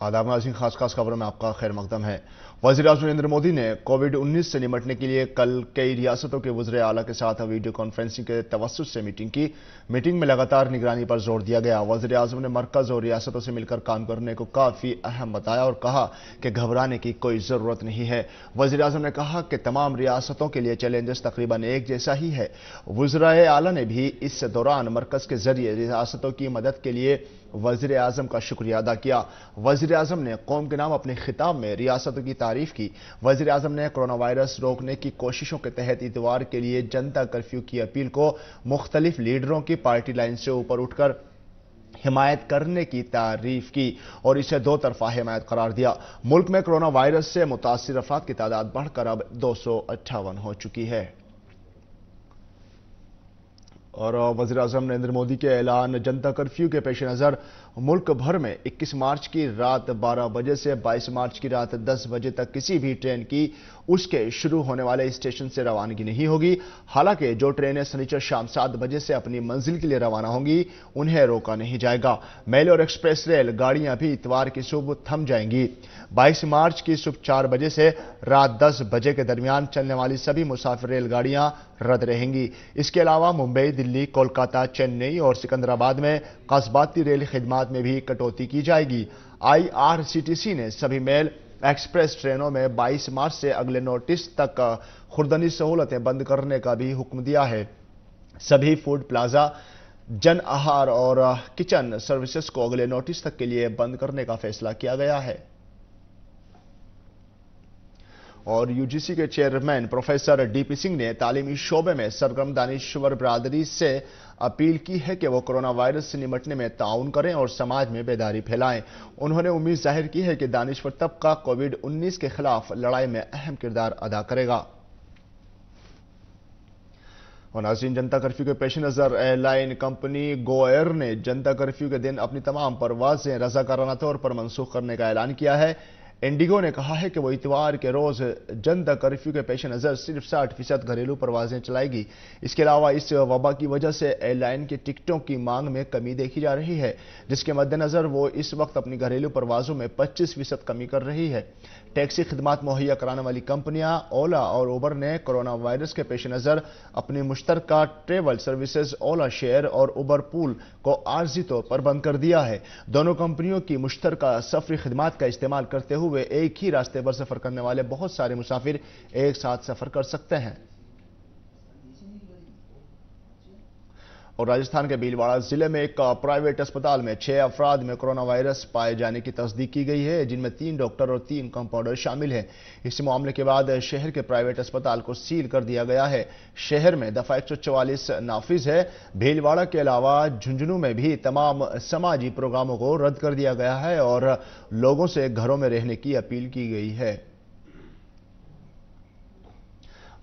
आदाब नाज़रीन, खास खबरों में आपका खैर मकदम है। वज़ीर-ए-आज़म नरेंद्र मोदी ने कोविड-19 से निपटने के लिए कल कई रियासतों के वज़ीर आला के साथ वीडियो कॉन्फ्रेंसिंग के तवस्सुत से मीटिंग की। मीटिंग में लगातार निगरानी पर जोर दिया गया। वज़ीर-ए-आज़म ने मरकज और रियासतों से मिलकर काम करने को काफ़ी अहम बताया और कहा कि घबराने की कोई ज़रूरत नहीं है। वज़ीर-ए-आज़म ने कहा कि तमाम रियासतों के लिए चैलेंजेस तकरीबन एक जैसा ही है। वज़ीर आला ने भी इस दौरान मरकज के जरिए रियासतों की मदद के लिए वज़ीर-ए-आज़म का शुक्रिया अदा किया। वज़ीर-ए-आज़म ने कौम के नाम अपने खिताब में रियासतों की तारीफ की। वज़ीर-ए-आज़म ने कोरोना वायरस रोकने की कोशिशों के तहत इतवार के लिए जनता कर्फ्यू की अपील को मुख्तलिफ लीडरों की पार्टी लाइन से ऊपर उठकर हिमायत करने की तारीफ की और इसे दो तरफा हिमायत करार दिया। मुल्क में कोरोना वायरस से मुतासिर अफराद की तादाद बढ़कर अब 258 हो चुकी है। और वज़ीर-ए-आज़म नरेंद्र मोदी के ऐलान जनता कर्फ्यू के पेश नज़र मुल्क भर में 21 मार्च की रात 12 बजे से 22 मार्च की रात 10 बजे तक किसी भी ट्रेन की उसके शुरू होने वाले स्टेशन से रवानगी नहीं होगी। हालांकि जो ट्रेनें शनिचर शाम 7 बजे से अपनी मंजिल के लिए रवाना होंगी उन्हें रोका नहीं जाएगा। मेल और एक्सप्रेस रेल गाड़ियां भी इतवार की सुबह थम जाएंगी। 22 मार्च की सुबह 4 बजे से रात 10 बजे के दरमियान चलने वाली सभी मुसाफिर रेलगाड़ियां रद्द रहेंगी। इसके अलावा मुंबई, दिल्ली, कोलकाता, चेन्नई और सिकंदराबाद में कस्बाती रेल खिदमात में भी कटौती की जाएगी। IRCTC ने सभी मेल एक्सप्रेस ट्रेनों में 22 मार्च से अगले नोटिस तक खुर्दनी सहूलतें बंद करने का भी हुक्म दिया है। सभी फूड प्लाजा, जन आहार और किचन सर्विसेज को अगले नोटिस तक के लिए बंद करने का फैसला किया गया है। और UGC के चेयरमैन प्रोफेसर DP सिंह ने तालीमी शोबे में सरगर्म दानिश्वर बरादरी से अपील की है कि वो कोरोना वायरस से निपटने में ताउन करें और समाज में बेदारी फैलाएं। उन्होंने उम्मीद जाहिर की है कि दानिश्वर तबका कोविड-19 के खिलाफ लड़ाई में अहम किरदार अदा करेगा। और नाज़रीन, जनता कर्फ्यू के पेश नज़र एयरलाइन कंपनी गो एयर ने जनता कर्फ्यू के दिन अपनी तमाम परवाजें रज़ाकाराना तौर पर मनसूख करने का ऐलान किया है। इंडिगो ने कहा है कि वो इतवार के रोज जनता कर्फ्यू के पेश नज़र सिर्फ 60% घरेलू परवाजें चलाएगी। इसके अलावा इस वबा की वजह से एयरलाइन की टिकटों की मांग में कमी देखी जा रही है, जिसके मद्देनजर वो इस वक्त अपनी घरेलू परवाजों में 25% कमी कर रही है। टैक्सी खिदमात मुहैया कराने वाली कंपनियां ओला और उबर ने कोरोना वायरस के पेश नज़र अपनी मुश्तरका ट्रेवल सर्विसेज ओला शेयर और उबर पूल को आर्जी तौर पर बंद कर दिया है। दोनों कंपनियों की मुश्तरका सफरी खिदमात का इस्तेमाल करते हुए एक ही रास्ते पर सफर करने वाले बहुत सारे मुसाफिर एक साथ सफर कर सकते हैं। और राजस्थान के भीलवाड़ा जिले में एक प्राइवेट अस्पताल में 6 अफराद में कोरोना वायरस पाए जाने की तस्दीक की गई है, जिनमें 3 डॉक्टर और 3 कंपाउंडर शामिल हैं। इस मामले के बाद शहर के प्राइवेट अस्पताल को सील कर दिया गया है। शहर में दफा 144 नाफिज है। भीलवाड़ा के अलावा झुंझुनू में भी तमाम समाजी प्रोग्रामों को रद्द कर दिया गया है और लोगों से घरों में रहने की अपील की गई है।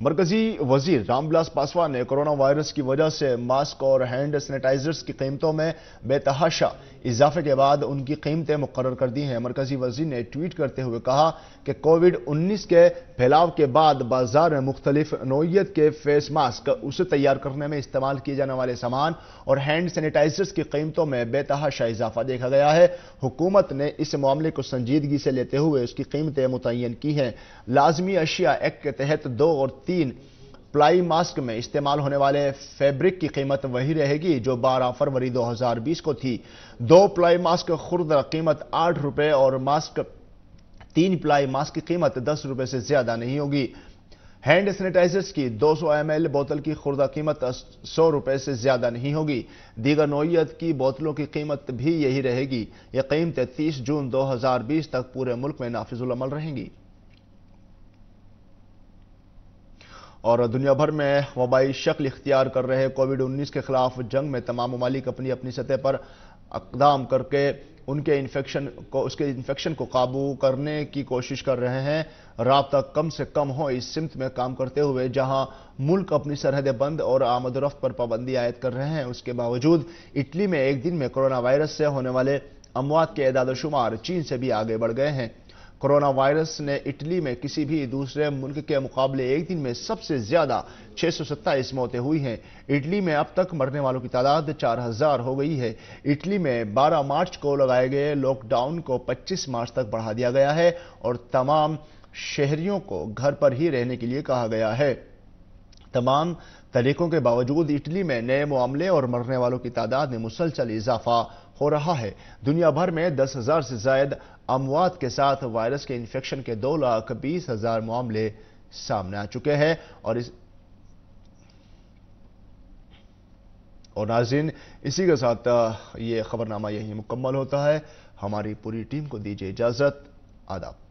मरकजी वजीर रामविलास पासवान ने कोरोना वायरस की वजह से मास्क और हैंड सैनिटाइजर्स की कीमतों में बेतहाशा इजाफे के बाद उनकी कीमतें मुकर्रर कर दी हैं। मरकजी वजीर ने ट्वीट करते हुए कहा कि कोविड-19 के फैलाव के बाद बाजार में मुख्तलिफ नौइयत के फेस मास्क, उसे तैयार करने में इस्तेमाल किए जाने वाले सामान और हैंड सैनिटाइजर्स की कीमतों में बेतहाशा इजाफा देखा गया है। हुकूमत ने इस मामले को संजीदगी से लेते हुए उसकी कीमतें मुतय्यन की हैं। लाजमी अशिया एक्ट के तहत 2 और 3 प्लाई मास्क में इस्तेमाल होने वाले फैब्रिक की कीमत वही रहेगी जो 12 फरवरी 2020 को थी। 2 प्लाई मास्क खुर्दा कीमत 8 रुपए और 3 प्लाई मास्क की कीमत 10 रुपए से ज्यादा नहीं होगी। हैंड सैनिटाइजर्स की 200 ml बोतल की खुर्दा कीमत 100 रुपए से ज्यादा नहीं होगी। दीगर नौइयत की बोतलों की कीमत भी यही रहेगी। यह कीमतें 30 जून 2020 तक पूरे मुल्क में नाफिजुल अमल रहेंगी। और दुनिया भर में वबाई शक्ल इख्तियार कर रहे कोविड-19 के खिलाफ जंग में तमाम ममालिक अपनी अपनी सतह पर इक़दाम करके उसके इन्फेक्शन को काबू करने की कोशिश कर रहे हैं। राब्ता कम से कम हो इस सिमत में काम करते हुए जहां मुल्क अपनी सरहदें बंद और आमद रफ्त पर पाबंदी आयद कर रहे हैं, उसके बावजूद इटली में एक दिन में कोरोना वायरस से होने वाले अमवात के एदाद शुमार चीन से भी आगे बढ़ गए हैं। کورونا وائرس نے اٹلی میں کسی بھی دوسرے ملک کے مقابلے ایک دن میں سب سے زیادہ 627 موتیں ہوئی ہیں۔ اٹلی میں اب تک مرنے والوں کی تعداد 4000 ہو گئی ہے۔ اٹلی میں 12 مارچ کو لگائے گئے لاک ڈاؤن کو 25 مارچ تک بڑھا دیا گیا ہے اور تمام شہریوں کو گھر پر ہی رہنے کے لیے کہا گیا ہے۔ تمام طریقوں کے باوجود اٹلی میں نئے معاملے اور مرنے والوں کی تعداد میں مسلسل اضافہ ہو رہا ہے۔ دنیا بھر میں 10,000 سے زائد اموات کے ساتھ وائرس کے انفیکشن کے 2,20,000 معاملے سامنے آ چکے ہیں اور ناظرین اسی کے ساتھ یہ خبرنامہ یہی مکمل ہوتا ہے۔ ہماری پوری ٹیم کو دیجیے اجازت۔ آداب۔